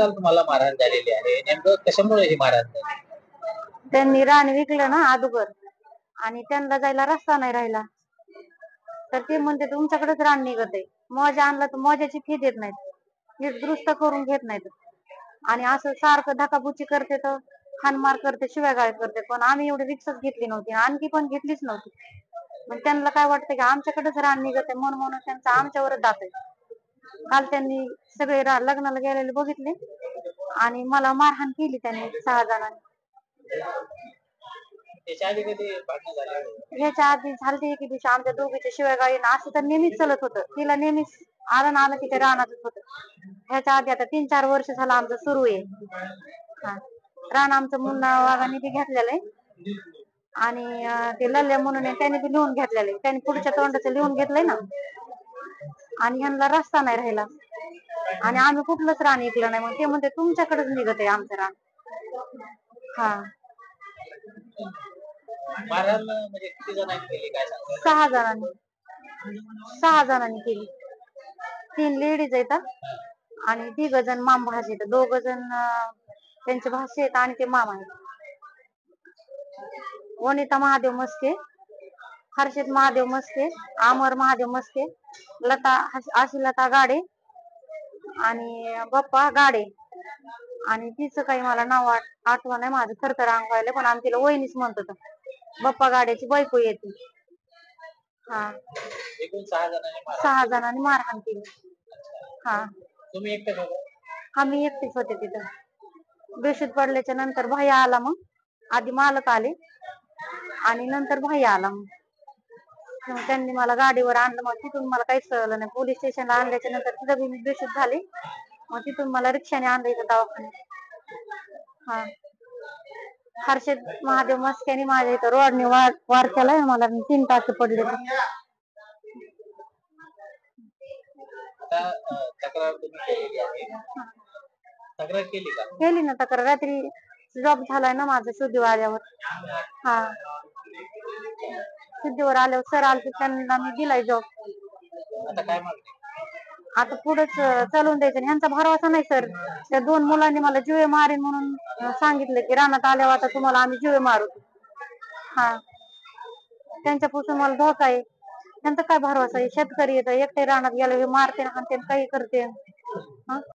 सांगाल तुम्हाला मारहाण झालेली आहे नेमकं कशामुळे ही मारहाण झाली? त्यांनी रान विकलं ना अगोदर आणि त्यांना जायला रस्ता नाही राहिला, तर ते म्हणते तुमच्याकडेच रान निघत आहे. मौजा आणला तर मौजाची फी देत नाहीत, नीट दुरुस्त करून घेत नाहीत आणि असं सारखं धकाबुची करते तर हानमार करते, शिव्यागाळ करते. पण आम्ही एवढी रिक्सच घेतली नव्हती, आणखी पण घेतलीच नव्हती. मग त्यांना काय वाटतं की आमच्याकडेच रान निघत आहे म्हणून त्यांचं आमच्यावरच जात आहे. काल त्यांनी सगळे लग्नाला गेलेले बघितले आणि मला मारहाण केली त्यांनी 6 जणांनी. त्याच्या आधी कधी भांडणं झाली? ह्याच्या आधी झालते एके दिवशी आमच्या दोघीच्या शिव्यागाळीनं असं तर नेहमीच चालत होतं. तिला नेहमीच आलं ना आलं तिच्या रानातच होतं. ह्याच्या आधी आता 3-4 वर्ष झालं आमचं सुरू आहे. हा, रान आमचं मुन्ना वाघाने बी घेतलेलं आहे आणि ते लल्ल्या म्हणून आहे त्याने बी लिहून घेतलेलं आहे. त्याने पुढच्या तोंडाचं लिहून घेतलंय ना आणि ह्यांना रस्ता नाही राहिला आणि आम्ही कुठलंच रान ऐकलं नाही. मग ते म्हणते तुमच्याकडेच निघत आहे आमचं रान. हा, मारहाण म्हणजे किती जणांनी केली काय सांगता? 6 जणांनी. 6 जणांनी केली. 3 लेडीज आहेत आणि 3 जण मामभास आहेत. 2 जण त्यांचे भाषे आहेत आणि ते मामा आहेत. वनिता महादेव मस्के, हर्षित महादेव मस्के, अमर महादेव मस्के, लता आशीलता गाडे आणि बप्पा गाडे आणि तिचं काही मला नाव आठवण आहे. माझं थरथर अंग व्हायला, पण आम्ही तिला वहिनीच म्हणतो. बप्पा गाड्याची बायको येते. हा, एकूण 6 जणांनी 6 जणांनी मारहाण केली. हा, तुम्ही एकटे होता? आम्ही एकटेच होते तिथं. बेशुद्ध पडल्याच्या नंतर भैया आला. मग आधी मालक आले आणि नंतर भैया आला. मग त्यांनी मला गाडीवर आणलं. मग तिथून मला काहीच कळलं नाही. पोलीस स्टेशनला आणल्याच्या नंतर तिथं मी बेशुद्ध झाले. मग तिथून मला रिक्षाने आणलं इथं दवाखान्यात. हा, हर्षद महादेव मस्क्याने माझ्या इथं रोडने वार केलाय. मला 3 टाके पडले. आता तक्रार तुम्ही केलेली आहे. तक्रार केली का? केली ना तक्रार. रात्री जॉब झालाय ना माझं शुद्धीवर आल्यावर. हा, शुद्धीवर आल्यावर सर आलते त्यांना मी दिलाय जॉब. आता काय मागणी? आता पुढेच चालवून द्यायचं. ह्यांचा भरवसा नाही सर. त्या 2 मुलांनी मला जीवे मारेन म्हणून सांगितलं की रानात आल्यावर आता तुम्हाला आम्ही जीवे मारू. हा, त्यांच्यापासून मला धोका आहे. त्यांचा काय भरवसा आहे? शेतकरी येतं एकटे रानात गेलं मारते हाणते काही करते.